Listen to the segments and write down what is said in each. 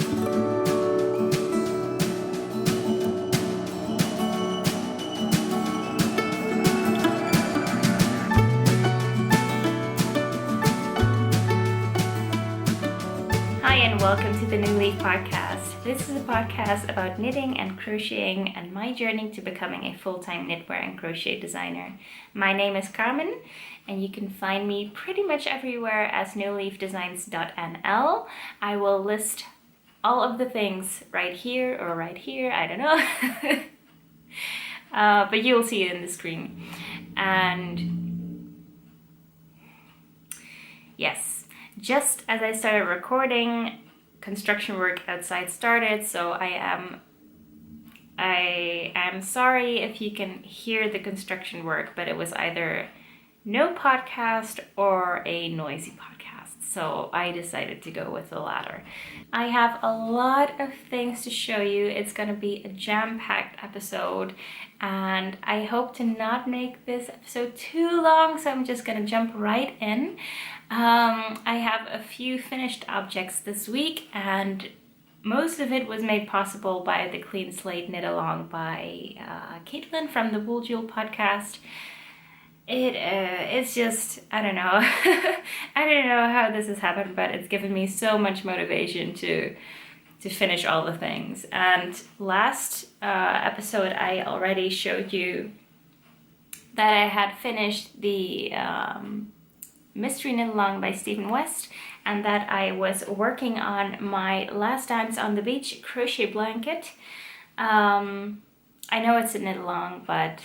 And welcome to the New Leaf Podcast. This is a podcast about knitting and crocheting and my journey to becoming a full-time knitwear and crochet designer. My name is Carmen and you can find me pretty much everywhere as newleafdesigns.nl. I will list all of the things right here or right here, I don't know. But you'll see it in the screen. And yes, just as I started recording, construction work outside started, so I am sorry if you can hear the construction work, but it was either no podcast or a noisy podcast, so I decided to go with the latter. I have a lot of things to show you. It's going to be a jam-packed episode, and I hope to not make this episode too long, so I'm just going to jump right in. I have a few finished objects this week, and most of it was made possible by the Clean Slate Knit Along by Caitlin from the Wool Jewel podcast. It's just, I don't know, I don't know how this has happened, but it's given me so much motivation to finish all the things. And last episode I already showed you that I had finished the Mystery Knit Along by Stephen West, and that I was working on my Last Dance on the Beach crochet blanket. I know it's a knit along, but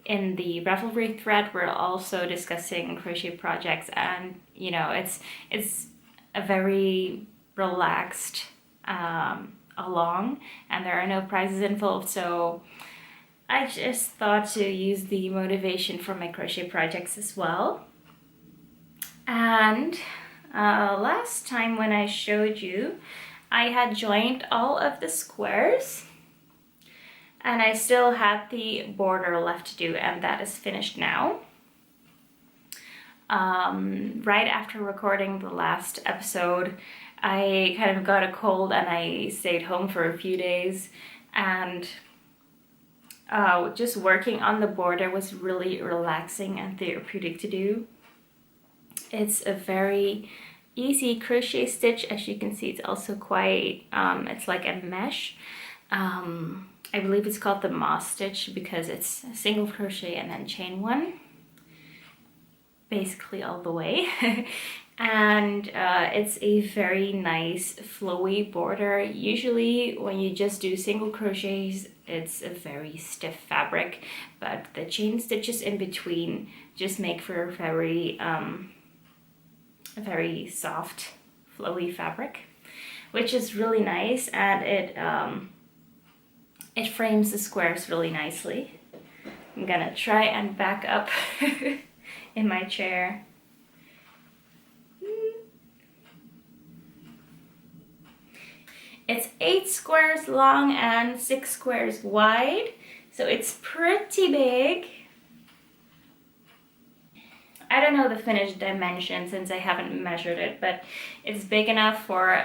in the Ravelry thread we're also discussing crochet projects, and you know, it's a very relaxed along, and there are no prizes involved, so I just thought to use the motivation for my crochet projects as well. And last time when I showed you, I had joined all of the squares and I still had the border left to do, and that is finished now. Right after recording the last episode, I kind of got a cold and I stayed home for a few days, and just working on the border was really relaxing and therapeutic to do. It's a very easy crochet stitch. As you can see, it's also quite, it's like a mesh. I believe it's called the moss stitch because it's a single crochet and then chain one, basically all the way. And it's a very nice flowy border. Usually when you just do single crochets, it's a very stiff fabric, but the chain stitches in between just make for a very soft flowy fabric, which is really nice, and it frames the squares really nicely. I'm gonna try and back up in my chair. It's 8 squares long and 6 squares wide, so it's pretty big. I don't know the finished dimension since I haven't measured it, but it's big enough for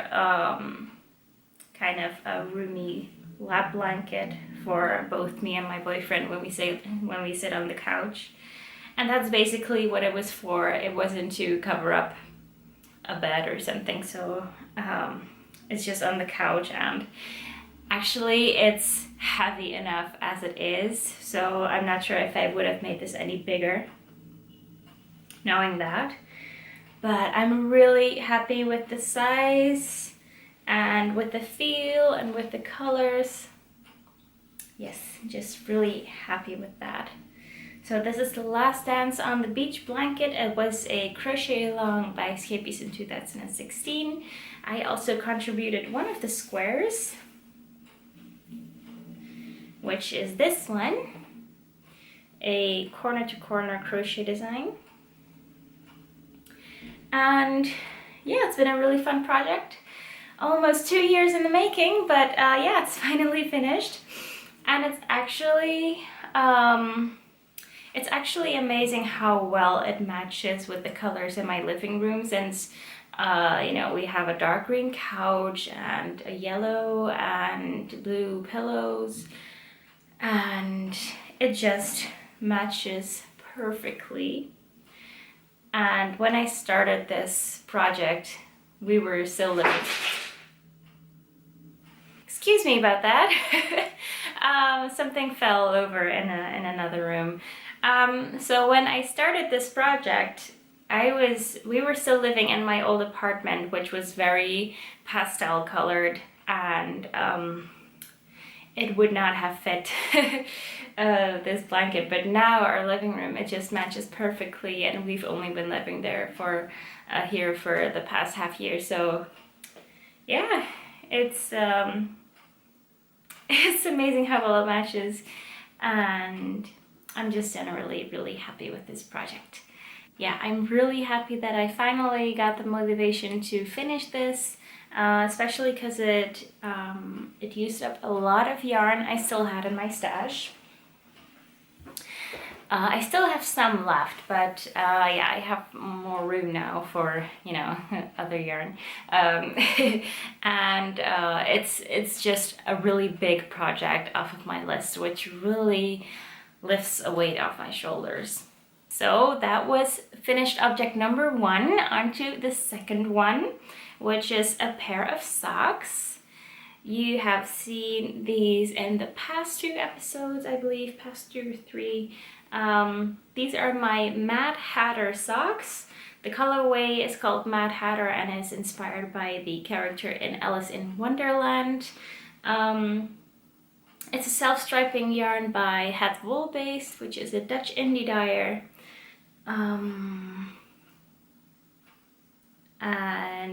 kind of a roomy lap blanket for both me and my boyfriend when we sit on the couch. And that's basically what it was for. It wasn't to cover up a bed or something, so it's just on the couch, and actually it's heavy enough as it is, so I'm not sure if I would have made this any bigger knowing that. But I'm really happy with the size and with the feel and with the colors. Yes, just really happy with that. So this is the Last Dance on the Beach blanket. It was a crochet along by Escapees in 2016. I also contributed one of the squares, which is this one, a corner to corner crochet design. And yeah, it's been a really fun project. Almost 2 years in the making, but yeah, it's finally finished. And it's actually amazing how well it matches with the colors in my living room, since You know, we have a dark green couch and a yellow and blue pillows, and it just matches perfectly. And when I started this project, we were still living. Excuse me about that. Something fell over in another room. So when I started this project, we were still living in my old apartment, which was very pastel colored, and it would not have fit this blanket. But now our living room, it just matches perfectly, and we've only been living there for here for the past half year. So yeah, it's amazing how well it matches, and I'm just generally really happy with this project. Yeah, I'm really happy that I finally got the motivation to finish this, especially because it used up a lot of yarn I still had in my stash. I still have some left, but yeah, I have more room now for, you know, other yarn. And it's just a really big project off of my list, which really lifts a weight off my shoulders. So that was finished object number 1. Onto the second one, which is a pair of socks. You have seen these in the past 2 episodes, I believe, past 2 or 3. These are my Mad Hatter socks. The colorway is called Mad Hatter and is inspired by the character in Alice in Wonderland. It's a self-striping yarn by Het Woolbeest, which is a Dutch indie dyer. And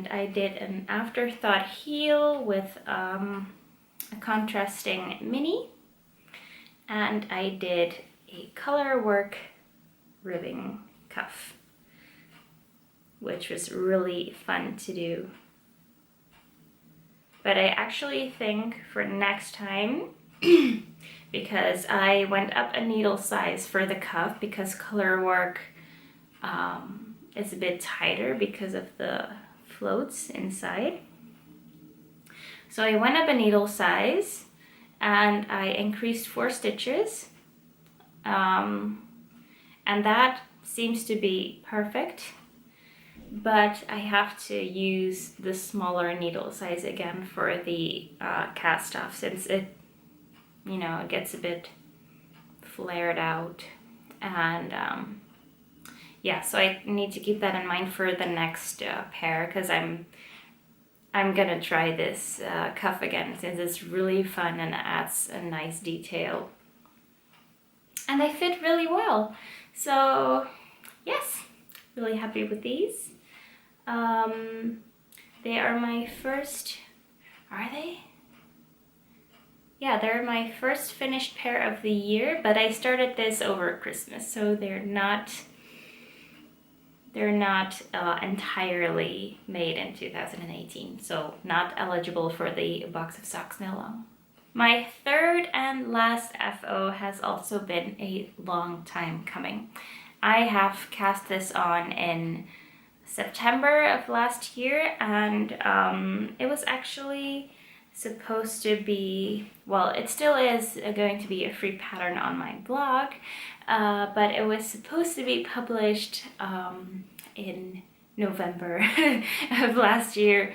I did an afterthought heel with a contrasting mini, and I did a color work ribbing cuff, which was really fun to do. But I actually think for next time, because I went up a needle size for the cuff because color work is a bit tighter because of the floats inside. So I went up a needle size and I increased 4 stitches. And that seems to be perfect, but I have to use the smaller needle size again for the cast off, since it, you know, it gets a bit flared out. And yeah, so I need to keep that in mind for the next pair, because I'm gonna try this cuff again, since it's really fun and adds a nice detail. And they fit really well. So yes, really happy with these. They are my first, are they? Yeah, they're my first finished pair of the year, but I started this over Christmas, so they're not entirely made in 2018, so not eligible for the box of socks no long. My third and last FO has also been a long time coming. I have cast this on in September of last year, and it was actually supposed to be, well, it still is going to be a free pattern on my blog, but it was supposed to be published in November of last year,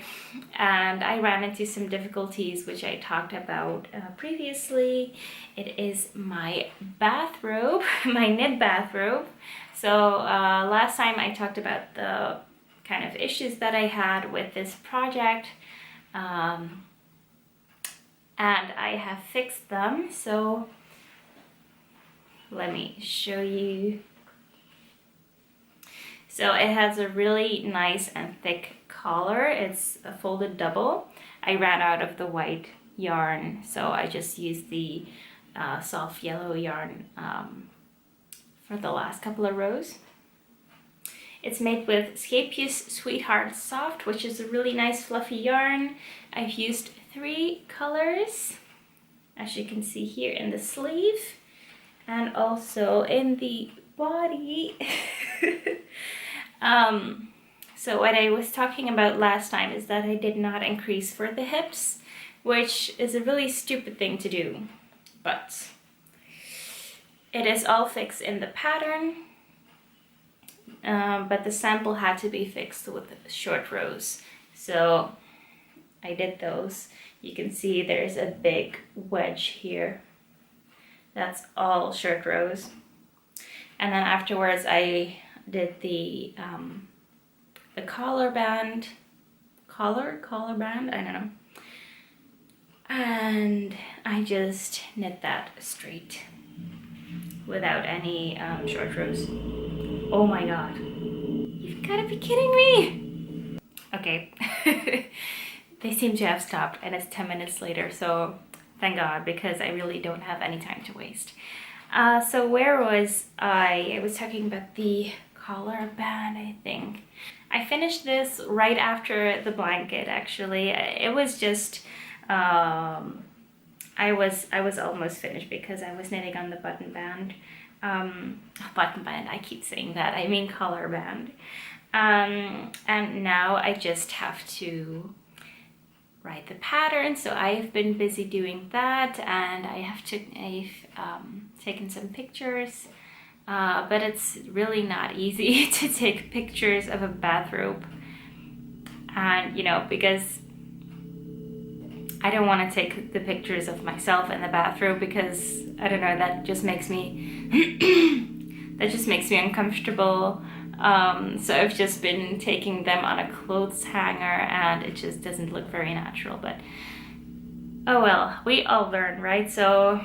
and I ran into some difficulties which I talked about previously. It is my bathrobe, my knit bathrobe. So last time I talked about the kind of issues that I had with this project, and I have fixed them. So let me show you. So it has a really nice and thick collar. It's a folded double. I ran out of the white yarn, so I just used the soft yellow yarn for the last couple of rows. It's made with Scapeus Sweetheart Soft, which is a really nice fluffy yarn. I've used 3 colors, as you can see here in the sleeve, and also in the body. So what I was talking about last time is that I did not increase for the hips, which is a really stupid thing to do, but it is all fixed in the pattern, but the sample had to be fixed with short rows. So I did those. You can see there's a big wedge here. That's all short rows. And then afterwards I did the collar band, I don't know. And I just knit that straight without any short rows. Oh my god, you've gotta be kidding me. Okay, they seem to have stopped and it's 10 minutes later, so thank god, because I really don't have any time to waste. So where was I? I was talking about the collar band, I think. I finished this right after the blanket, actually. It was just, I was almost finished because I was knitting on the button band. I keep saying that, I mean collar band. And now I just have to write the pattern, so I've been busy doing that, and I've taken some pictures, but it's really not easy to take pictures of a bathrobe, and you know, because I don't want to take the pictures of myself in the bathrobe, because I don't know, that just makes me uncomfortable. So I've just been taking them on a clothes hanger, and it just doesn't look very natural, but oh well, we all learn, right? So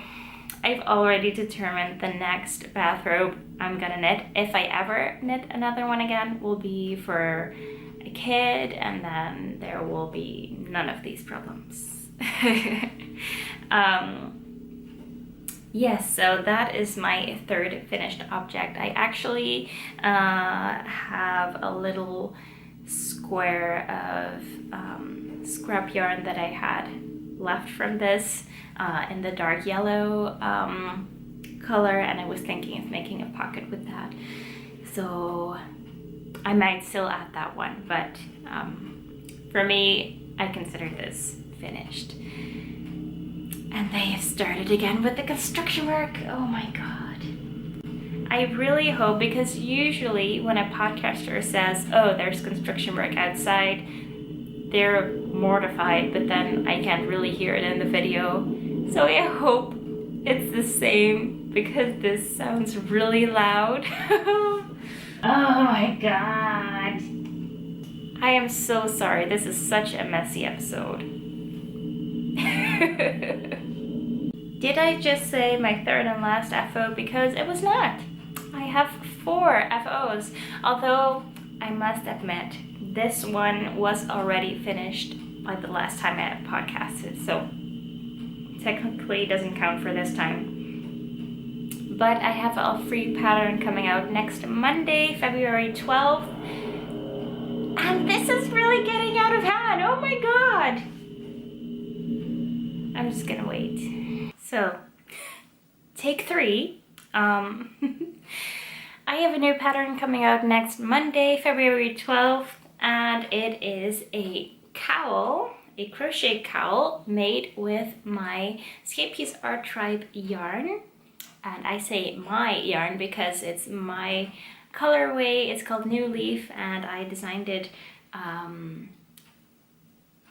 I've already determined the next bathrobe I'm gonna knit, if I ever knit another one again, will be for a kid, and then there will be none of these problems. Yes, so that is my third finished object. I actually have a little square of scrap yarn that I had left from this in the dark yellow color, and I was thinking of making a pocket with that. So I might still add that one, but for me, I consider this finished. And they have started again with the construction work. Oh my god. I really hope, because usually when a podcaster says, oh, there's construction work outside, they're mortified, but then I can't really hear it in the video. So I hope it's the same, because this sounds really loud. Oh my god. I am so sorry. This is such a messy episode. Did I just say my third and last FO? Because it was not. I have 4 FOs, although I must admit this one was already finished by the last time I podcasted, so technically it doesn't count for this time. But I have a free pattern coming out next Monday, February 12th, and this is really getting out of hand. Oh my god. I'm just gonna wait. So, take 3. I have a new pattern coming out next Monday, February 12th, and it is a cowl, a crochet cowl made with my Skate Piece Art Tribe yarn. And I say my yarn because it's my colorway. It's called New Leaf, and I designed it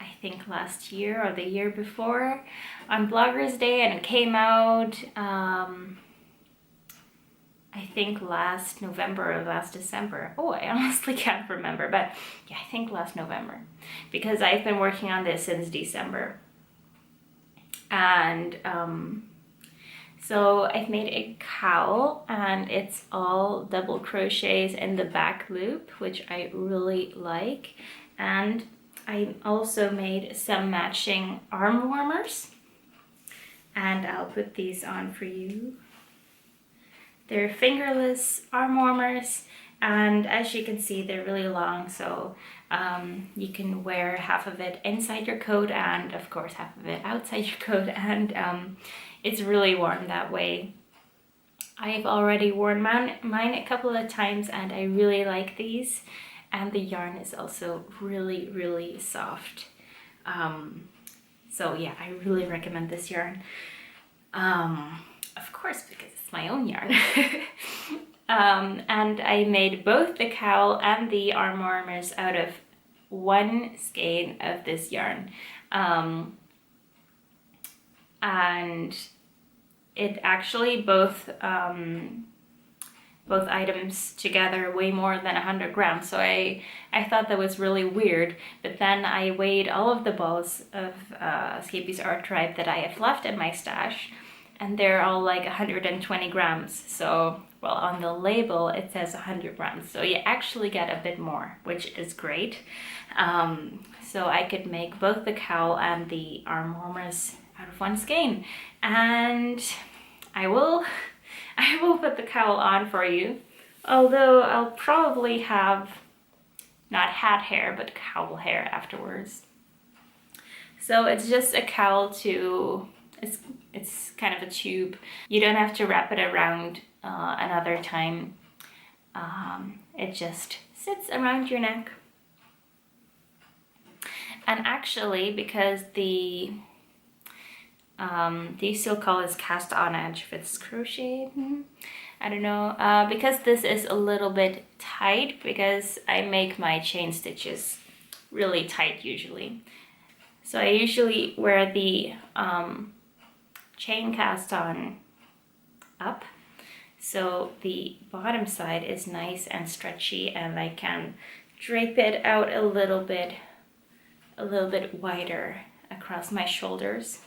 I think last year or the year before on Bloggers Day, and it came out I think last November or last December. Oh, I honestly can't remember, but yeah, I think last November, because I've been working on this since December. And so I've made a cowl, and it's all double crochets in the back loop, which I really like. And I also made some matching arm warmers, and I'll put these on for you. They're fingerless arm warmers, and as you can see, they're really long, so you can wear half of it inside your coat and of course half of it outside your coat, and it's really warm that way. I've already worn mine a couple of times, and I really like these. and the yarn is also really, really soft. So yeah, I really recommend this yarn. Of course, because it's my own yarn. And I made both the cowl and the arm warmers out of one skein of this yarn. And it actually both items together weigh more than 100 grams. So I thought that was really weird, but then I weighed all of the balls of Escapees Art Tribe that I have left in my stash, and they're all like 120 grams. So, well, on the label it says 100 grams, so you actually get a bit more, which is great. So I could make both the cowl and the arm warmers out of one skein, and I will put the cowl on for you, although I'll probably have not hat hair but cowl hair afterwards. So it's just a cowl to, it's kind of a tube. You don't have to wrap it around another time. It just sits around your neck. And actually, because the still call is cast on edge if it's crochet, I don't know, because this is a little bit tight, because I make my chain stitches really tight usually. So I usually wear the chain cast on up, so the bottom side is nice and stretchy, and I can drape it out a little bit wider across my shoulders.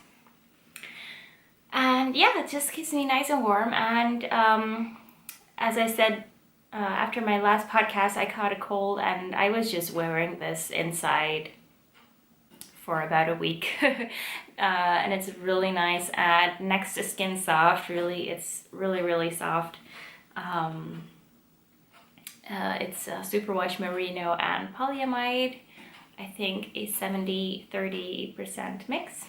And yeah, it just keeps me nice and warm. And as I said, after my last podcast, I caught a cold, and I was just wearing this inside for about a week. And it's really nice, and next to skin soft, really, it's really soft. It's superwash merino and polyamide, I think a 70-30% mix.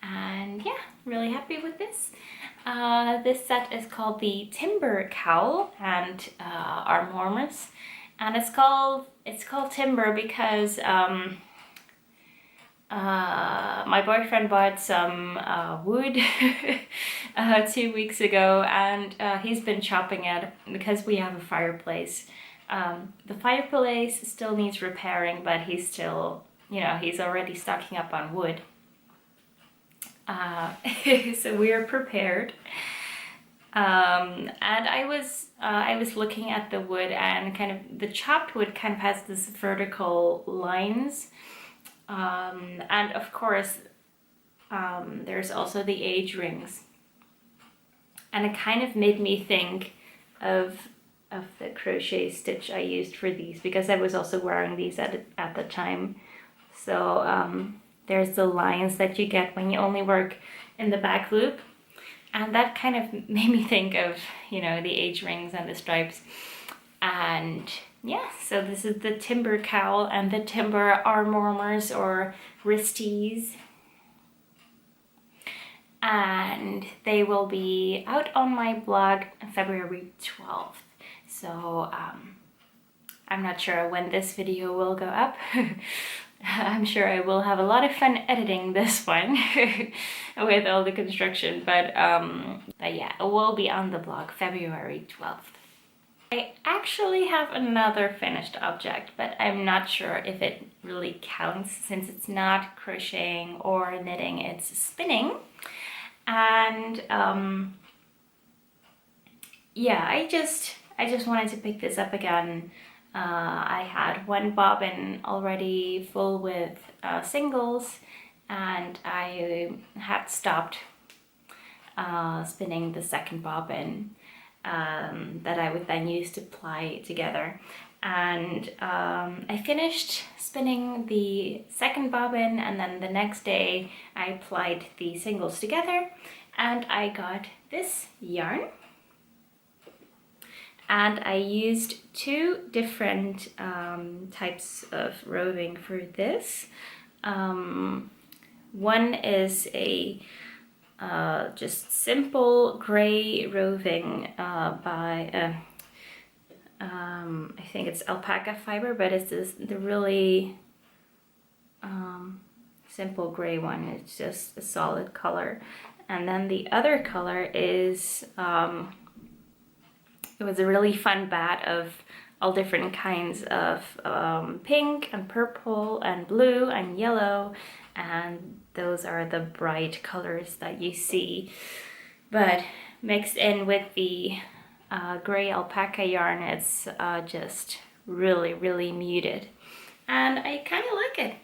And yeah, really happy with this. This set is called the Timber Cowl and arm warmers, and it's called Timber because my boyfriend bought some wood 2 weeks ago, and he's been chopping it because we have a fireplace. The fireplace still needs repairing, but he's still, he's already stocking up on wood. So we are prepared. And I was looking at the wood, and kind of the chopped wood kind of has this vertical lines. And of course, there's also the age rings. And it kind of made me think of the crochet stitch I used for these, because I was also wearing these at the time. So there's the lines that you get when you only work in the back loop, and that kind of made me think of, the age rings and the stripes. And yeah, so this is the Timber Cowl and the Timber arm warmers, or wristies, and they will be out on my blog February 12th. So I'm not sure when this video will go up. I'm sure I will have a lot of fun editing this one with all the construction, but yeah, it will be on the blog February 12th. I actually have another finished object, but I'm not sure if it really counts, since it's not crocheting or knitting, it's spinning. And yeah, I just wanted to pick this up again. I had one bobbin already full with singles, and I had stopped spinning the second bobbin that I would then use to ply together. And I finished spinning the second bobbin, and then the next day I plied the singles together, and I got this yarn. And I used two different types of roving for this. One is a just simple gray roving by I think it's alpaca fiber, but it's the really simple gray one. It's just a solid color. And then the other color is, it was a really fun bat of all different kinds of pink and purple and blue and yellow, and those are the bright colors that you see. But mixed in with the gray alpaca yarn, it's just really, really muted. And I kind of like it.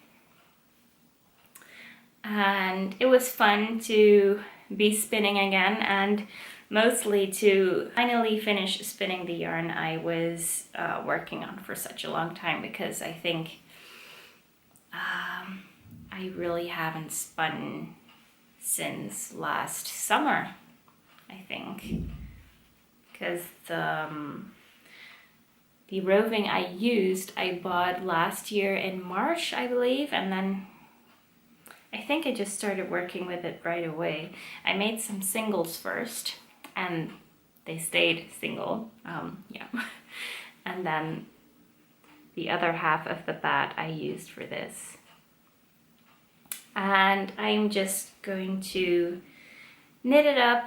And it was fun to be spinning again, and mostly to finally finish spinning the yarn I was working on for such a long time, because I think I really haven't spun since last summer, I think. Because the roving I bought last year in March, I believe, and then I think I just started working with it right away. I made some singles first, and they stayed single, yeah. And then the other half of the bat I used for this. And I'm just going to knit it up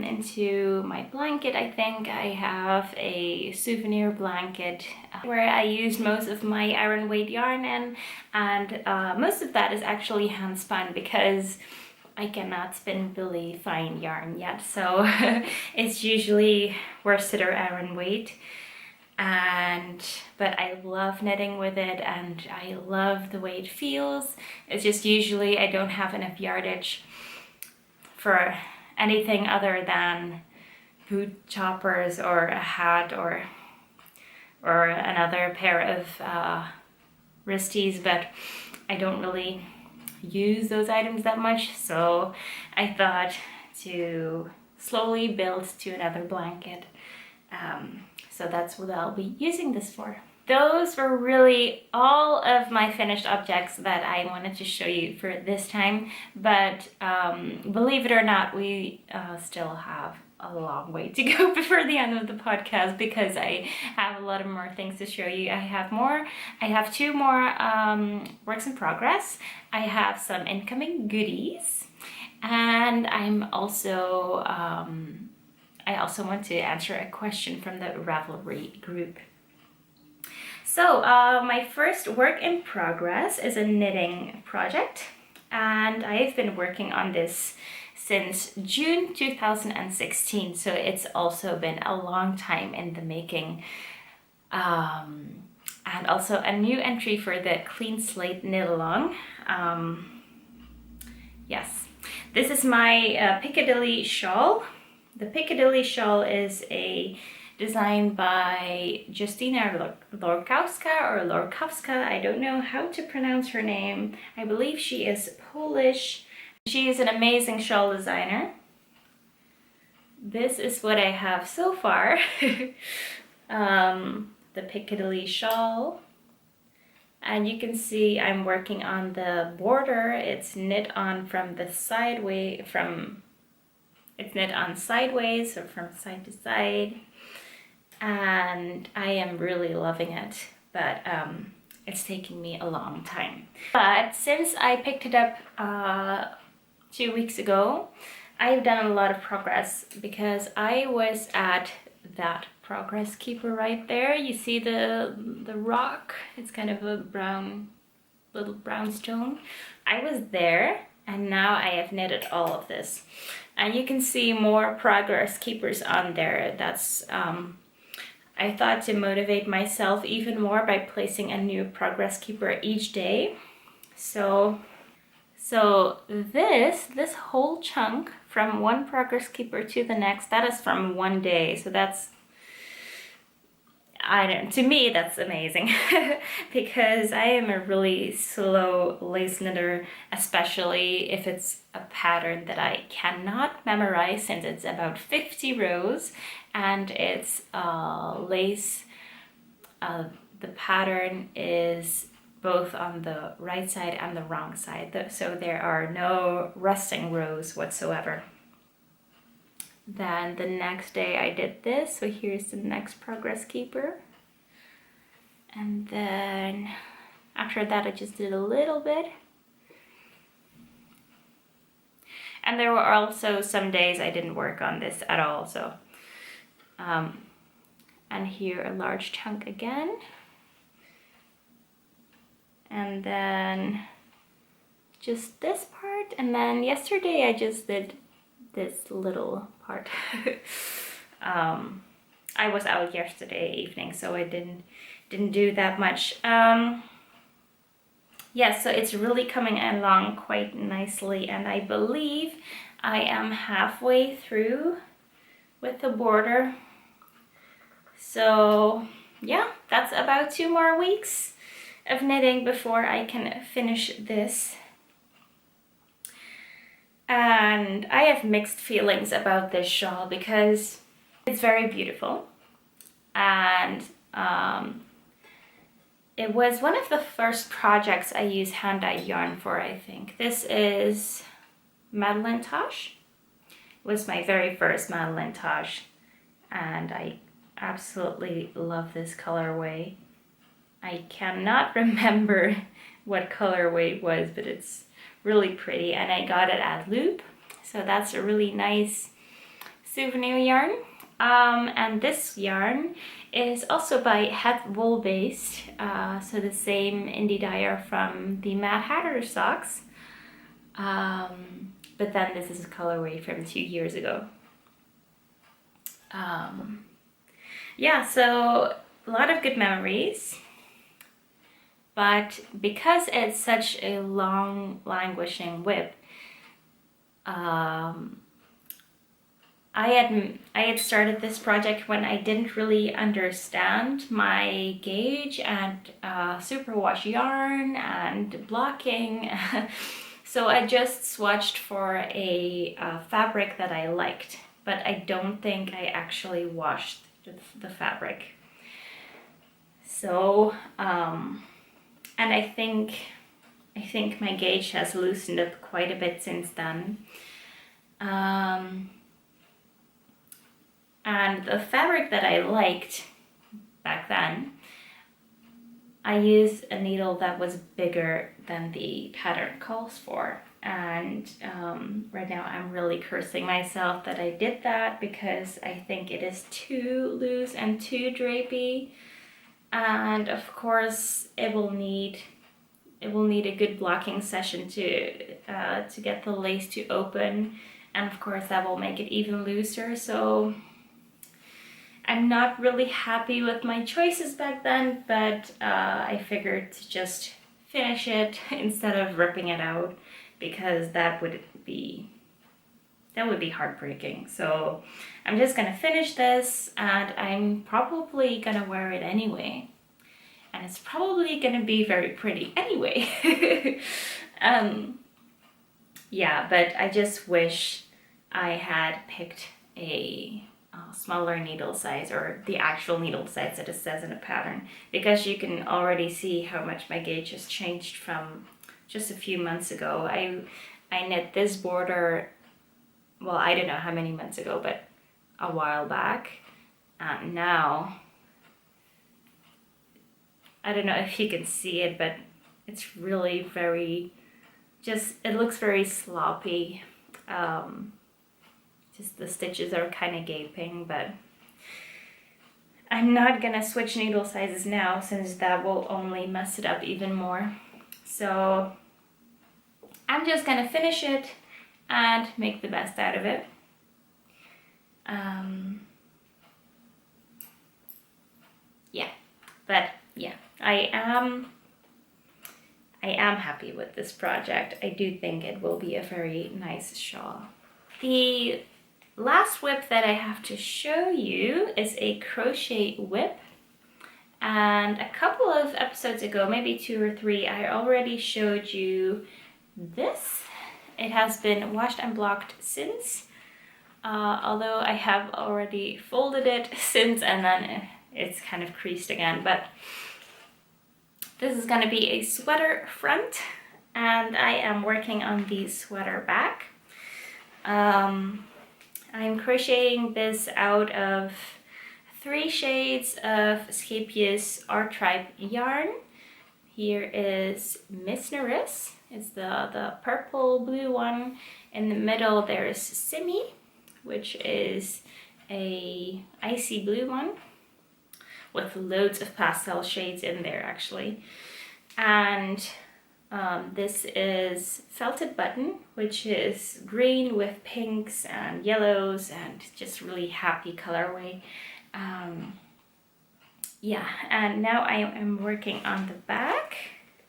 into my blanket. I think I have a souvenir blanket where I used most of my iron weight yarn in, and most of that is actually hand spun because I cannot spin really fine yarn yet, so it's usually worsted or iron weight. But I love knitting with it, and I love the way it feels. It's just usually I don't have enough yardage for anything other than boot choppers or a hat or another pair of wristies, but I don't really use those items that much, so I thought to slowly build to another blanket. So that's what I'll be using this for. Those were really all of my finished objects that I wanted to show you for this time, but believe it or not, we still have a long way to go before the end of the podcast, because I have a lot of more things to show you. I have two more works in progress. I have some incoming goodies, and I also want to answer a question from the Ravelry group. So my first work in progress is a knitting project, and I've been working on this since June 2016, so it's also been a long time in the making. And also a new entry for the Clean Slate Knit Along. Yes, this is my Piccadilly Shawl. The Piccadilly Shawl is a design by Justyna Lorkowska. I don't know how to pronounce her name. I believe she is Polish. She is an amazing shawl designer. This is what I have so far. The Piccadilly Shawl. And you can see I'm working on the border. It's knit on from the sideways, it's knit on sideways or from side to side. And I am really loving it, but it's taking me a long time. But since I picked it up 2 weeks ago, I've done a lot of progress, because I was at that progress keeper right there. You see the rock? It's kind of a little brown stone. I was there, and now I have knitted all of this. And you can see more progress keepers on there. That's I thought to motivate myself even more by placing a new progress keeper each day. So this whole chunk from one progress keeper to the next, that is from one day. So that's, to me that's amazing because I am a really slow lace knitter, especially if it's a pattern that I cannot memorize, since it's about 50 rows and it's lace. The pattern is both on the right side and the wrong side, so there are no resting rows whatsoever. then the next day I did this. So here's the next progress keeper. And then after that I just did a little bit. And there were also some days I didn't work on this at all. So, and here a large chunk again. And then just this part. And then yesterday I just did this little part. I was out yesterday evening, so I didn't do that much. Yeah, so it's really coming along quite nicely, and I believe I am halfway through with the border. So yeah, that's about 2 more weeks of knitting before I can finish this. And I have mixed feelings about this shawl because it's very beautiful, and it was one of the first projects I used hand-dyed yarn for, I think. This is Madeleine Tosh. It was my very first Madeleine Tosh, and I absolutely love this colorway. I cannot remember what colorway it was, but it's really pretty, and I got it at Loop, so that's a really nice souvenir yarn. And this yarn is also by Het Wool Based, so the same indie dyer from the Mad Hatter socks, but then this is a colorway from 2 years ago. Yeah, so a lot of good memories, but because it's such a long languishing whip, I had started this project when I didn't really understand my gauge and superwash yarn and blocking. So I just swatched for a fabric that I liked, but I don't think I actually washed the fabric. So, and I think my gauge has loosened up quite a bit since then. And the fabric that I liked back then, I used a needle that was bigger than the pattern calls for. And right now I'm really cursing myself that I did that, because I think it is too loose and too drapey. And of course it will need a good blocking session to get the lace to open. And of course that will make it even looser. So I'm not really happy with my choices back then, but I figured to just finish it instead of ripping it out, because that would be heartbreaking. So I'm just gonna finish this, and I'm probably gonna wear it anyway. And it's probably gonna be very pretty anyway. Yeah, but I just wish I had picked a smaller needle size, or the actual needle size that it says in a pattern, because you can already see how much my gauge has changed from just a few months ago. I knit this border, well, I don't know how many months ago, but a while back. And now, I don't know if you can see it, but it's really very, it looks very sloppy. Just the stitches are kind of gaping, but I'm not gonna switch needle sizes now, since that will only mess it up even more. So I'm just gonna finish it and make the best out of it. Yeah, but yeah, I am happy with this project. I do think it will be a very nice shawl. The last whip that I have to show you is a crochet whip. And a couple of episodes ago, maybe 2 or 3, I already showed you this. It has been washed and blocked since, although I have already folded it since, and then it's kind of creased again. But this is going to be a sweater front, and I am working on the sweater back. I'm crocheting this out of 3 shades of Skepius R-Tribe yarn. Here is Miss Nerys, it's the purple blue one. In the middle there is Simi, which is a icy blue one with loads of pastel shades in there actually. And this is Felted Button, which is green with pinks and yellows and just really happy colorway. Yeah, and now I am working on the back.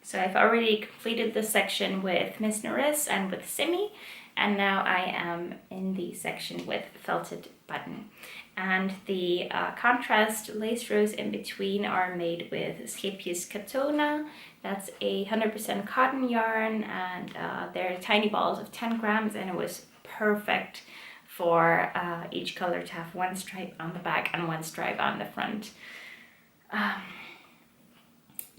So I've already completed the section with Miss Nerys and with Simi, and now I am in the section with Felted Button. And the contrast lace rows in between are made with Skepius Katona. That's a 100% cotton yarn, and they're tiny balls of 10 grams, and it was perfect for each color to have 1 stripe on the back and 1 stripe on the front.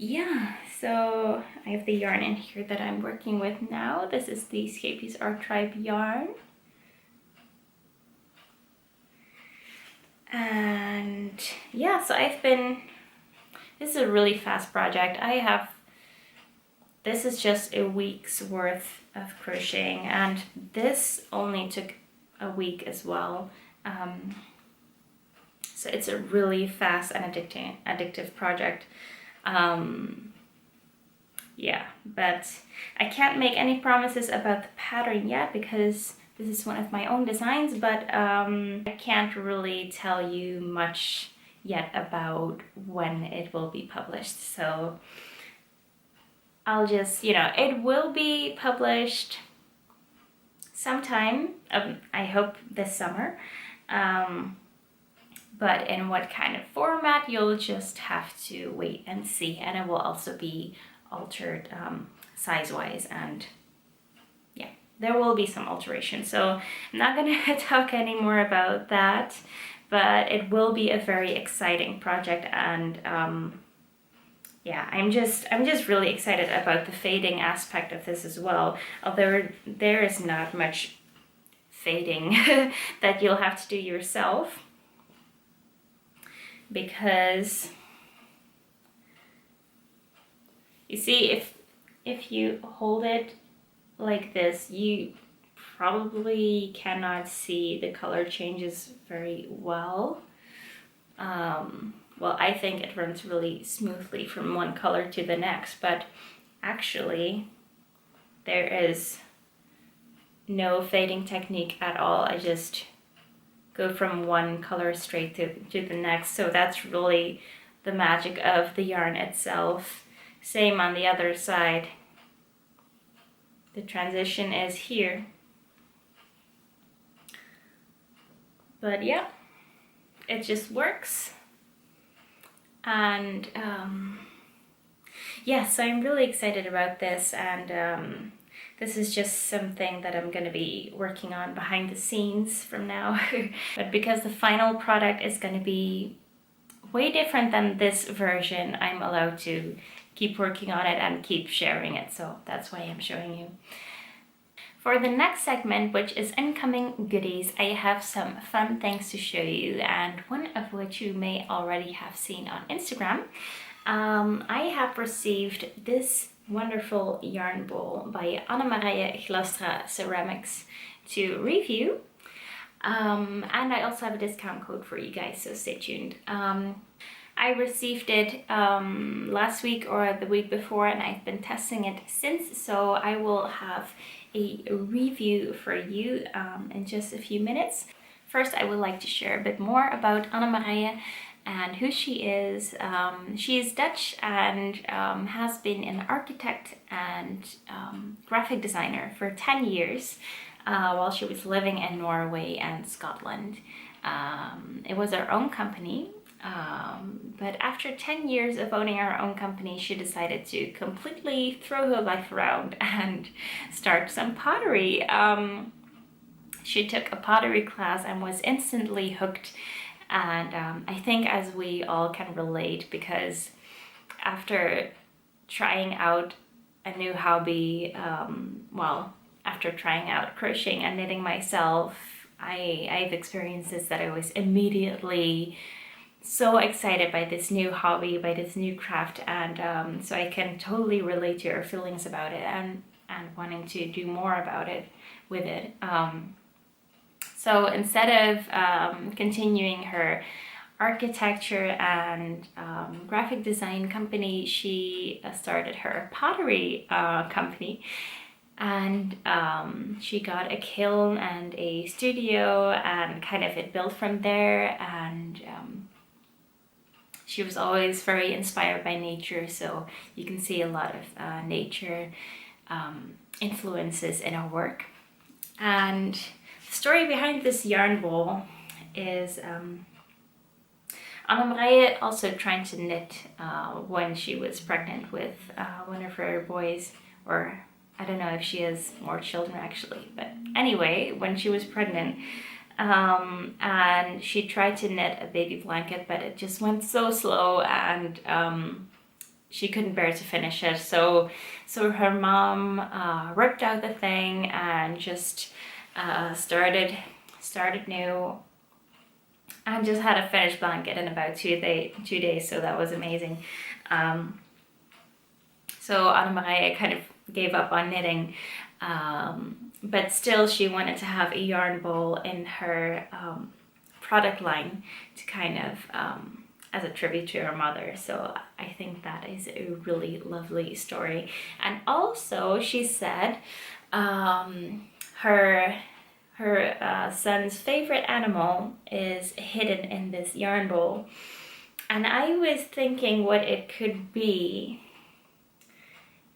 Yeah, so I have the yarn in here that I'm working with now. This is the Skepius R-Tribe yarn. And yeah, so this is a really fast project. This is just a week's worth of crocheting, and this only took a week as well. So it's a really fast and addictive project. Yeah, but I can't make any promises about the pattern yet because this is one of my own designs, but I can't really tell you much yet about when it will be published. So I'll just, it will be published sometime, I hope this summer. But in what kind of format, you'll just have to wait and see. And it will also be altered size-wise, and yeah, there will be some alteration. So I'm not gonna talk anymore about that, but it will be a very exciting project, and yeah, I'm just really excited about the fading aspect of this as well. Although there is not much fading that you'll have to do yourself, because you see, if you hold it like this, you probably cannot see the color changes very well. Well, I think it runs really smoothly from one color to the next, but actually there is no fading technique at all. I just go from one color straight to the next. So that's really the magic of the yarn itself. Same on the other side. The transition is here. But yeah, it just works. And yeah, so I'm really excited about this, and this is just something that I'm going to be working on behind the scenes from now. But because the final product is going to be way different than this version, I'm allowed to keep working on it and keep sharing it. So that's why I'm showing you. For the next segment, which is incoming goodies, I have some fun things to show you, and one of which you may already have seen on Instagram. I have received this wonderful yarn bowl by Annemarije Glastra Ceramics to review. And I also have a discount code for you guys, so stay tuned. I received it last week or the week before, and I've been testing it since, so I will have a review for you in just a few minutes. First, I would like to share a bit more about Annemarije and who she is. She is Dutch and has been an architect and graphic designer for 10 years while she was living in Norway and Scotland. It was her own company, but after 10 years of owning her own company, she decided to completely throw her life around and start some pottery. She took a pottery class and was instantly hooked. And I think, as we all can relate, because after trying out a new hobby, well, after trying out crocheting and knitting myself, I've experienced this, that I was immediately so excited by this new hobby, by this new craft, and so I can totally relate to your feelings about it and wanting to do more about it with it. So instead of continuing her architecture and graphic design company, she started her pottery company, and she got a kiln and a studio, and kind of it built from there. And she was always very inspired by nature, so you can see a lot of nature influences in her work. And the story behind this yarn bowl is Annemarije also trying to knit when she was pregnant with one of her boys, or I don't know if she has more children actually, but anyway, when she was pregnant, and she tried to knit a baby blanket, but it just went so slow, and she couldn't bear to finish it. So her mom ripped out the thing and just started new, and just had a finished blanket in about 2 days. So that was amazing. So Annemarije kind of gave up on knitting, but still she wanted to have a yarn bowl in her product line to kind of as a tribute to her mother. So I think that is a really lovely story. And also she said her son's favorite animal is hidden in this yarn bowl, and I was thinking what it could be.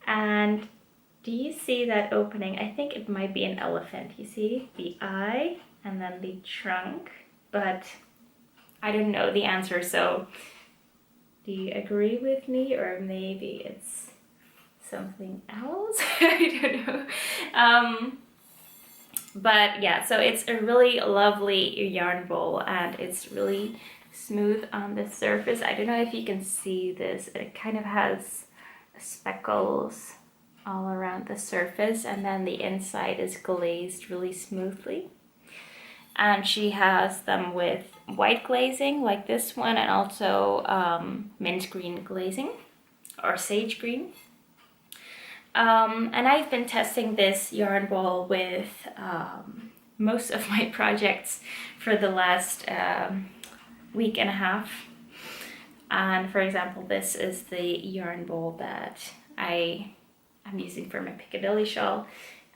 And do you see that opening? I think it might be an elephant. You see the eye and then the trunk, but I don't know the answer. So do you agree with me, or maybe it's something else? I don't know. But yeah, so it's a really lovely yarn bowl, and it's really smooth on the surface. I don't know if you can see this. It kind of has speckles all around the surface, and then the inside is glazed really smoothly. And she has them with white glazing like this one, and also mint green glazing, or sage green. And I've been testing this yarn bowl with most of my projects for the last week and a half. And for example, this is the yarn bowl that I'm using for my Piccadilly shawl,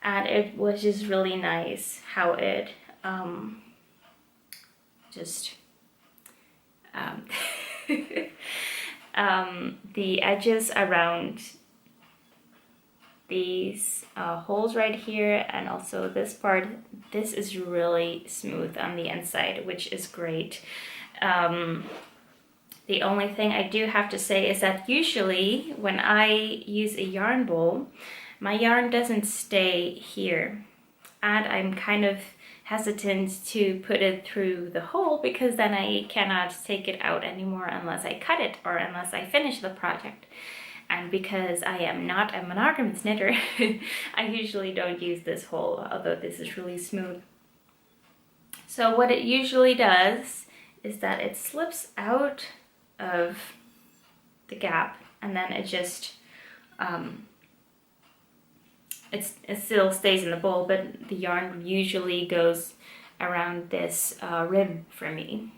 and it was just really nice how it the edges around these holes right here, and also this part, this is really smooth on the inside, which is great. The only thing I do have to say is that usually when I use a yarn bowl, my yarn doesn't stay here, and I'm kind of hesitant to put it through the hole, because then I cannot take it out anymore unless I cut it or unless I finish the project. And because I am not a monogamous knitter, I usually don't use this hole, although this is really smooth. So what it usually does is that it slips out of the gap, and then it just it still stays in the bowl, but the yarn usually goes around this rim for me.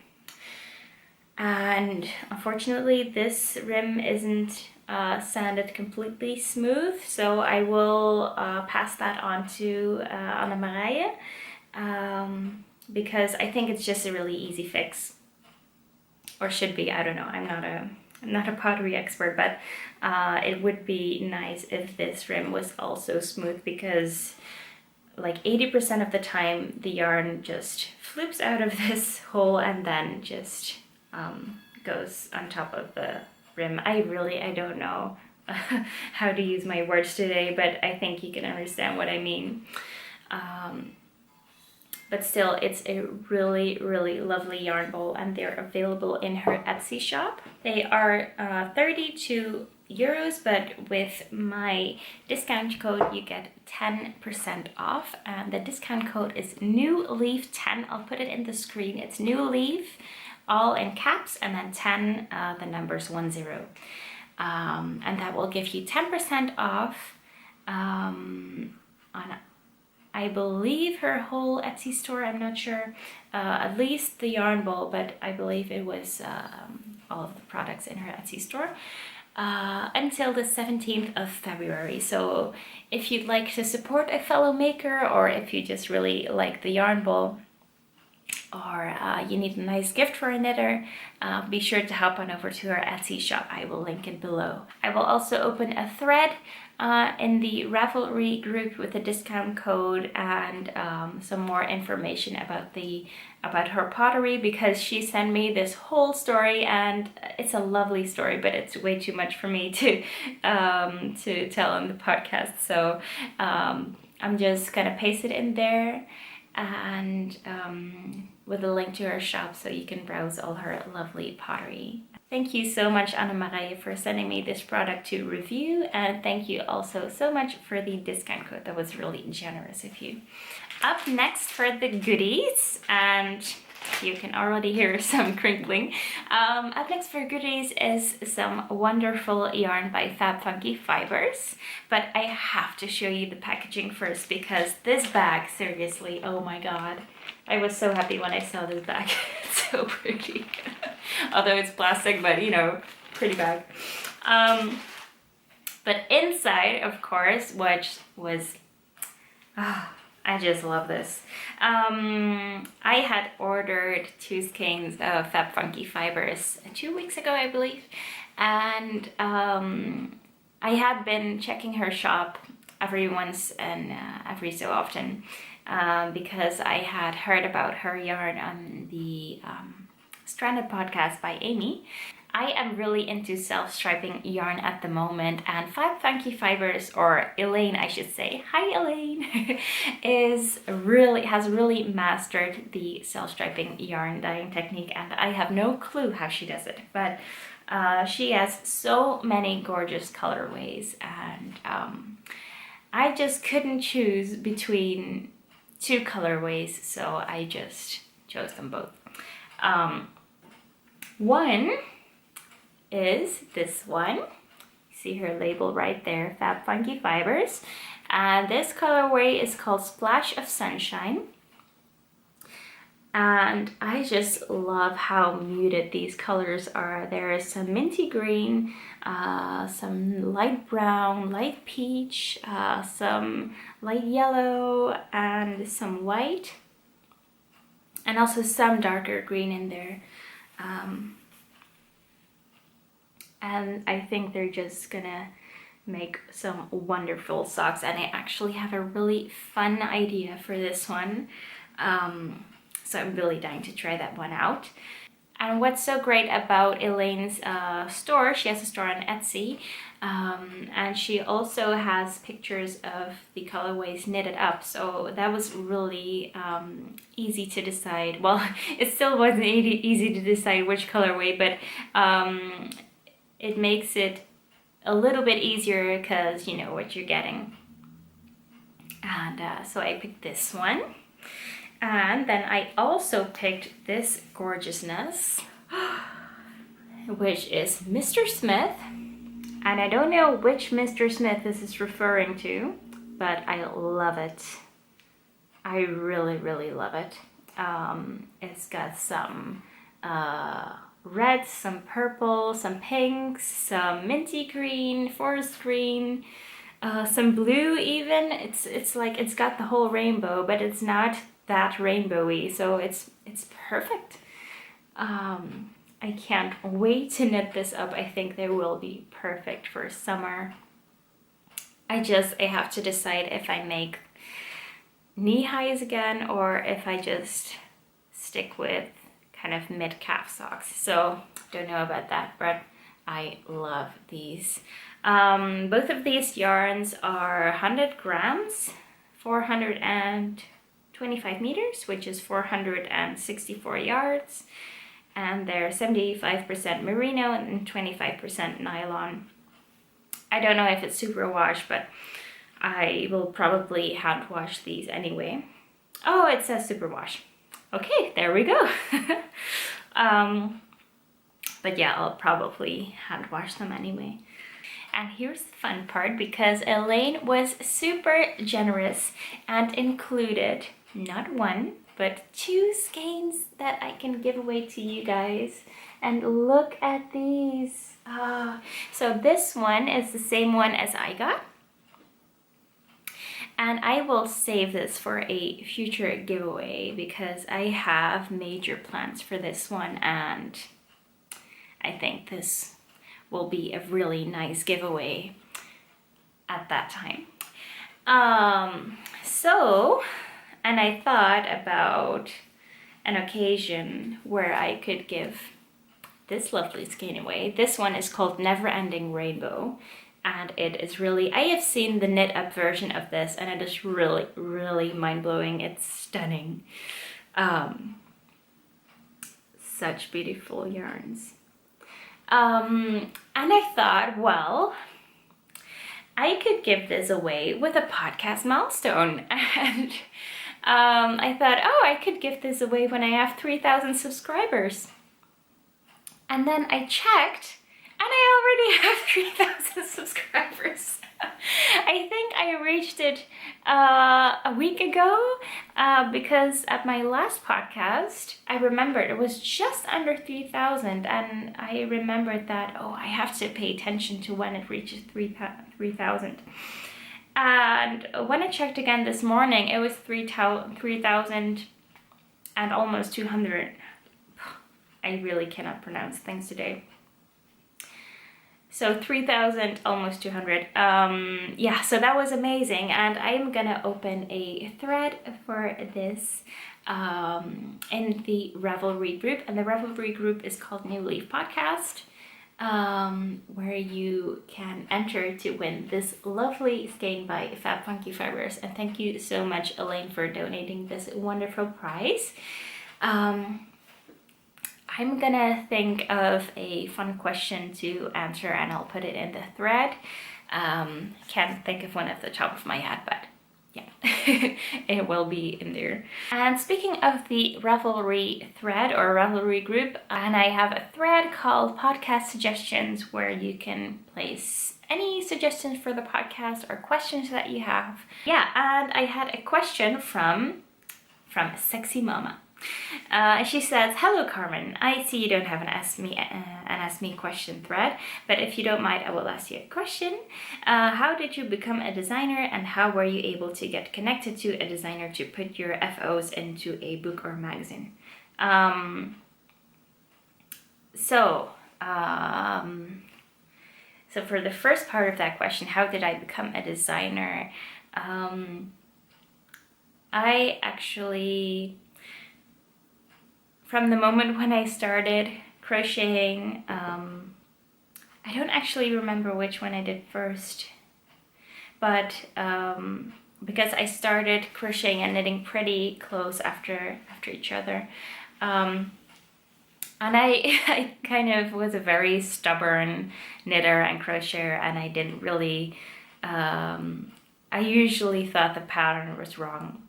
And unfortunately this rim isn't sanded completely smooth, so I will pass that on to Annemarije, because I think it's just a really easy fix, or should be. I don't know, I'm not a pottery expert, but it would be nice if this rim was also smooth, because like 80% of the time the yarn just flips out of this hole and then just goes on top of the rim. I don't know how to use my words today, but I think you can understand what I mean. But still, it's a really, really lovely yarn bowl, and they're available in her Etsy shop. They are 30 to euros, but with my discount code you get 10% off, and the discount code is NEWLEAF10. I'll put it in the screen. It's NEWLEAF, all in caps, and then 10, the numbers 10. And that will give you 10% off on, I believe, her whole Etsy store. I'm not sure, at least the Yarnbowl, but I believe it was all of the products in her Etsy store until the 17th of February. So if you'd like to support a fellow maker, or if you just really like the Yarnbowl, or you need a nice gift for a knitter, be sure to hop on over to her Etsy shop. I will link it below. I will also open a thread in the Ravelry group with a discount code and some more information about her pottery, because she sent me this whole story, and it's a lovely story, but it's way too much for me to tell on the podcast. So I'm just gonna paste it in there, and with a link to her shop so you can browse all her lovely pottery. Thank you so much, Annemarije, for sending me this product to review, and thank you also so much for the discount code. That was really generous of you. Up next for the goodies, and you can already hear some crinkling. Up next for goodies is some wonderful yarn by Fab Funky Fibres, but I have to show you the packaging first, because this bag, seriously, oh my god. I was so happy when I saw this bag. It's so pretty. Although it's plastic, but you know, pretty bag. But inside, of course, which was, I just love this. I had ordered 2 skeins of Fab Funky Fibres 2 weeks ago, I believe. And I had been checking her shop every once and every so often, because I had heard about her yarn on the Stranded podcast by Amy. I am really into self-striping yarn at the moment, and Fab Funky Fibres, or Elaine I should say, hi Elaine, has really mastered the self-striping yarn dyeing technique, and I have no clue how she does it, but she has so many gorgeous colorways, and I just couldn't choose between 2 colorways, so I just chose them both. One is this one. You see her label right there, Fab Funky Fibres. And this colorway is called Splash of Sunshine. And I just love how muted these colors are. There is some minty green, some light brown, light peach, some light yellow, and some white. And also some darker green in there. And I think they're just gonna make some wonderful socks, and I actually have a really fun idea for this one, so I'm really dying to try that one out. And what's so great about Elaine's store, she has a store on Etsy, and she also has pictures of the colorways knitted up, so that was really easy to decide. Well, it still wasn't easy to decide which colorway, but it makes it a little bit easier because you know what you're getting. And so I picked this one. And then I also picked this gorgeousness, which is Mr. Smith. And I don't know which Mr. Smith this is referring to, but I love it. I really, really love it. It's got some reds, some purple, some pinks, some minty green, forest green, some blue even. It's like it's got the whole rainbow, but it's not that rainbowy, so it's perfect. I can't wait to knit this up. I think they will be perfect for summer. I have to decide if I make knee highs again or if I just stick with kind of mid-calf socks. So don't know about that, but I love these. Both of these yarns are 100 grams, 425 meters, which is 464 yards. And they're 75% merino and 25% nylon. I don't know if it's superwash, but I will probably hand wash these anyway. Oh, it says superwash. Okay, there we go. But yeah, I'll probably hand wash them anyway. And here's the fun part, because Elaine was super generous and included not one, but 2 skeins that I can give away to you guys. And look at these. So this one is the same one as I got. And I will save this for a future giveaway because I have major plans for this one, and I think this will be a really nice giveaway at that time. And I thought about an occasion where I could give this lovely skein away. This one is called Never Ending Rainbow, and it is really, I have seen the knit up version of this, and it is really, really mind-blowing. It's stunning. Such beautiful yarns. And I thought, well, I could give this away with a podcast milestone. And I thought, oh, I could give this away when I have 3,000 subscribers. And then I checked, and I already have 3,000 subscribers. I think I reached it a week ago because at my last podcast, I remembered it was just under 3,000, and I remembered that, oh, I have to pay attention to when it reaches 3,000. And when I checked again this morning, it was 3,000 and almost 200. I really cannot pronounce things today. So 3,000, almost 200. Yeah, so that was amazing. And I'm gonna open a thread for this in the Ravelry group. And the Ravelry group is called New Leaf Podcast, where you can enter to win this lovely skein by Fab Funky Fibres. And thank you so much, Elaine, for donating this wonderful prize. I'm gonna think of a fun question to answer, and I'll put it in the thread. Can't think of one at the top of my head, but yeah, it will be in there. And speaking of the Ravelry thread or Ravelry group, and I have a thread called Podcast Suggestions, where you can place any suggestions for the podcast or questions that you have. Yeah, and I had a question from Sexy Mama. She says, "Hello Carmen, I see you don't have an ask me question thread, but if you don't mind, I will ask you a question. How did you become a designer, and how were you able to get connected to a designer to put your FOs into a book or magazine?" So for the first part of that question, how did I become a designer? I actually, from the moment when I started crocheting, I don't actually remember which one I did first, but because I started crocheting and knitting pretty close after each other, and I kind of was a very stubborn knitter and crocheter, and I didn't really, I usually thought the pattern was wrong.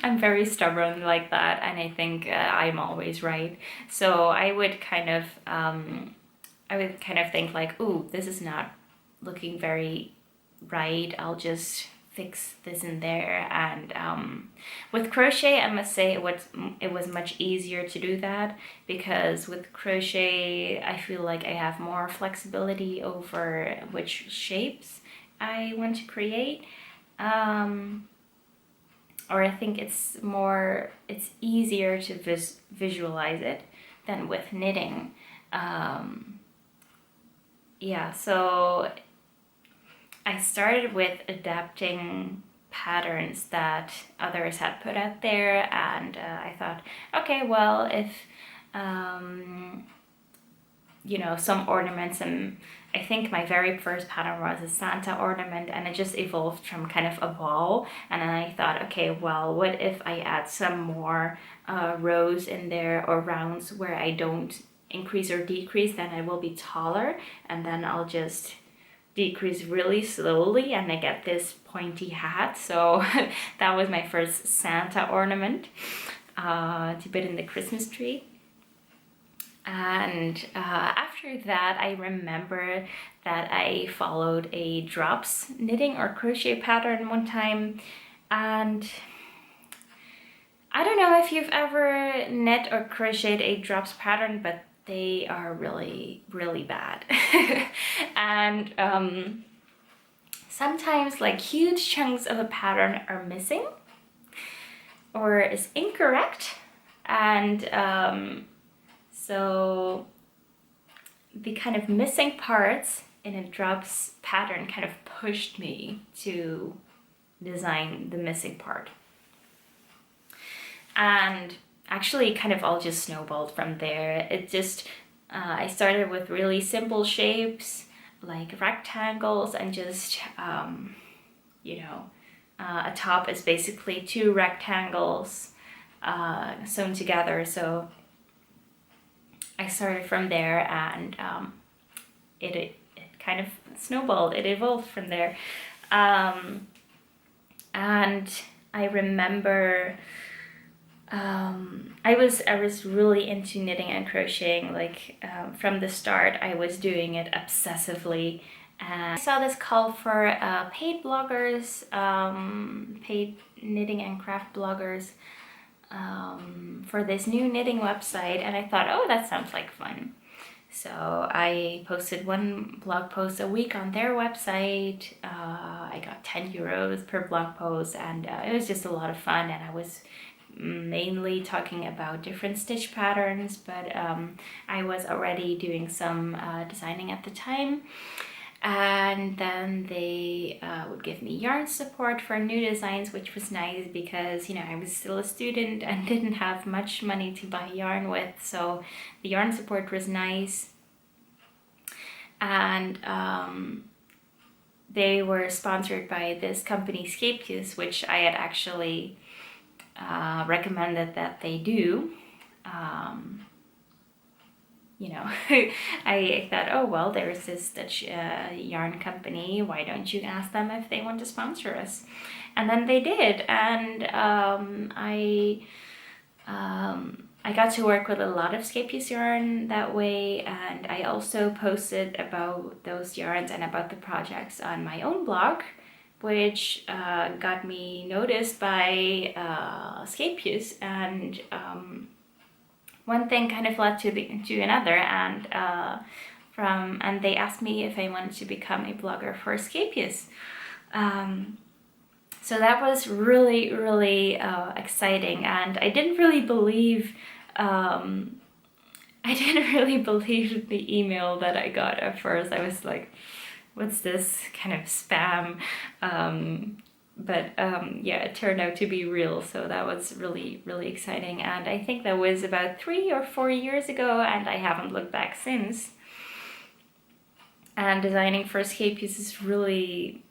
I'm very stubborn like that, and I think I'm always right. So I would kind of think like, ooh, this is not looking very right. I'll just fix this in there. And with crochet, I must say it was much easier to do that, because with crochet, I feel like I have more flexibility over which shapes I want to create. Or I think it's easier to visualize it than with knitting. Yeah, so I started with adapting patterns that others had put out there, and I thought, okay, well, if some ornaments, and I think my very first pattern was a Santa ornament, and it just evolved from kind of a ball. And then I thought, okay, well, what if I add some more rows in there, or rounds where I don't increase or decrease, then I will be taller, and then I'll just decrease really slowly and I get this pointy hat. So that was my first Santa ornament to put in the Christmas tree. And after that, I remember that I followed a drops knitting or crochet pattern one time, and I don't know if you've ever knit or crocheted a drops pattern, but they are really, really bad. And sometimes like huge chunks of a pattern are missing or is incorrect, and so the kind of missing parts in a drops pattern kind of pushed me to design the missing part. And actually kind of all just snowballed from there. It just, I started with really simple shapes like rectangles and just, you know, a top is basically 2 rectangles sewn together. So I started from there, and it kind of snowballed. It evolved from there, and I remember I was really into knitting and crocheting. Like from the start, I was doing it obsessively. And I saw this call for paid bloggers, paid knitting and craft bloggers, for this new knitting website, and I thought, oh, that sounds like fun. So I posted 1 blog post a week on their website. I got 10 euros per blog post, and it was just a lot of fun. And I was mainly talking about different stitch patterns, but I was already doing some designing at the time. And then they would give me yarn support for new designs, which was nice because, you know, I was still a student and didn't have much money to buy yarn with, so the yarn support was nice. And they were sponsored by this company Scapeus, which I had actually recommended that they do. You know, I thought, oh, well, there's this Dutch yarn company. Why don't you ask them if they want to sponsor us? And then they did. And I got to work with a lot of Scapeus yarn that way. And I also posted about those yarns and about the projects on my own blog, which got me noticed by Scapeus. And one thing kind of led to another, and and they asked me if I wanted to become a blogger for Scapeus. So that was really, really exciting, and I didn't really believe the email that I got at first. I was like, what's this kind of spam? But yeah, it turned out to be real, so that was really, really exciting. And I think that was about 3 or 4 years ago, and I haven't looked back since. And designing for Scapeus is really,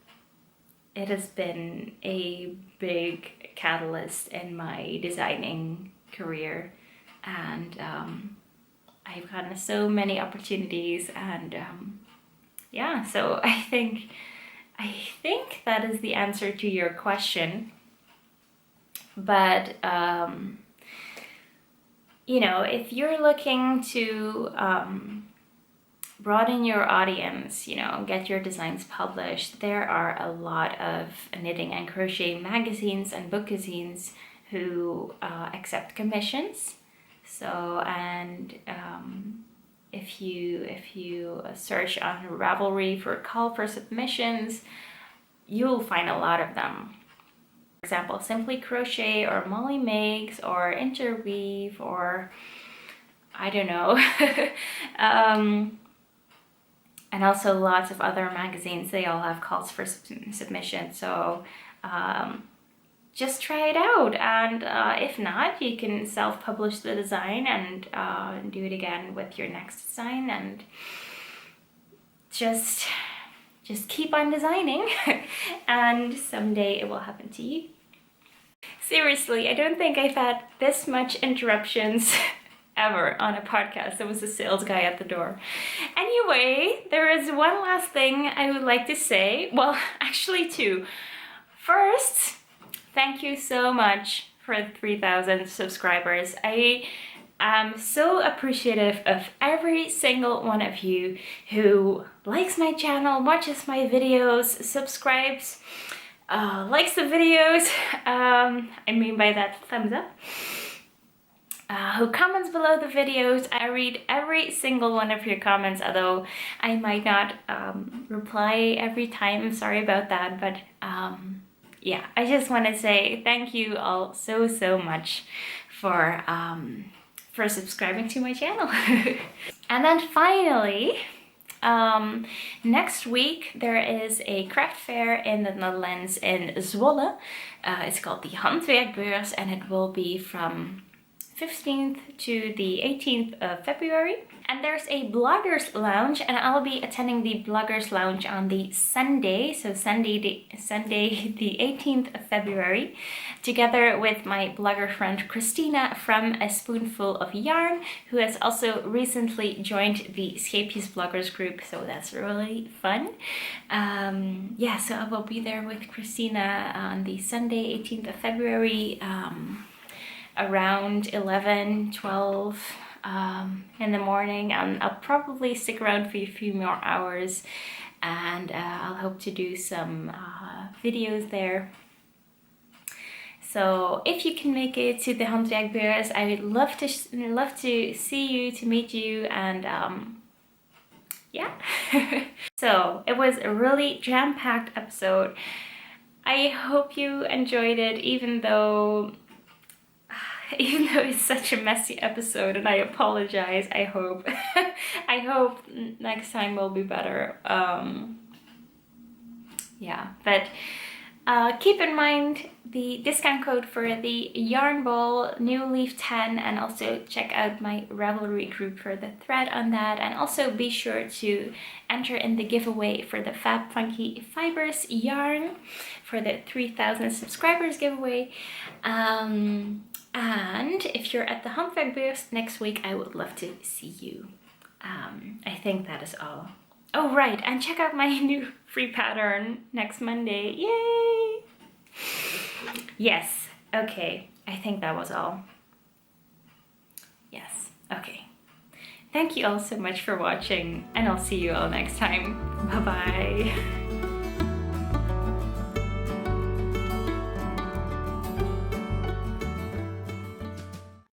it has been a big catalyst in my designing career. And I've gotten so many opportunities, and yeah, so I think that is the answer to your question. But, you know, if you're looking to broaden your audience, you know, get your designs published, there are a lot of knitting and crochet magazines and bookazines who accept commissions. So, and if you search on Ravelry for call for submissions, you'll find a lot of them. For example, Simply Crochet or Molly Makes or Interweave or I don't know. And also lots of other magazines, they all have calls for submission. So just try it out, and if not, you can self-publish the design and do it again with your next design, and just keep on designing and someday it will happen to you. Seriously, I don't think I've had this much interruptions ever on a podcast. There was a sales guy at the door. Anyway, there is one last thing I would like to say. Well, actually two. First, thank you so much for 3,000 subscribers. I am so appreciative of every single one of you who likes my channel, watches my videos, subscribes, likes the videos, I mean by that thumbs up, who comments below the videos. I read every single one of your comments, although I might not reply every time. I'm sorry about that, but yeah, I just want to say thank you all so much for subscribing to my channel. And then finally, next week there is a craft fair in the Netherlands in Zwolle. It's called the Handwerkbeurs, and it will be from 15th to the 18th of February. And there's a bloggers lounge, and I'll be attending the bloggers lounge on the Sunday, so Sunday the 18th of February, together with my blogger friend Christina from A Spoonful of Yarn, who has also recently joined the Scheepjes bloggers group, so that's really fun. Yeah, so I will be there with Christina on the Sunday 18th of February, around 11, 12 in the morning, and I'll probably stick around for a few more hours, and I'll hope to do some videos there. So if you can make it to the Handwerkbeurs, I would love to see you, to meet you, and yeah. So it was a really jam-packed episode. I hope you enjoyed it, even though it's such a messy episode, and I apologize. I hope I hope next time will be better. Yeah, but keep in mind the discount code for the Yarnbowl, New Leaf 10, and also check out my Ravelry group for the thread on that, and also be sure to enter in the giveaway for the Fab Funky Fibres yarn for the 3,000 subscribers giveaway. And if you're at the Handwerkbeurs next week, I would love to see you. I think that is all. Oh, right, and check out my new free pattern next Monday. Yay! Yes, okay, I think that was all. Yes, okay. Thank you all so much for watching, and I'll see you all next time. Bye-bye.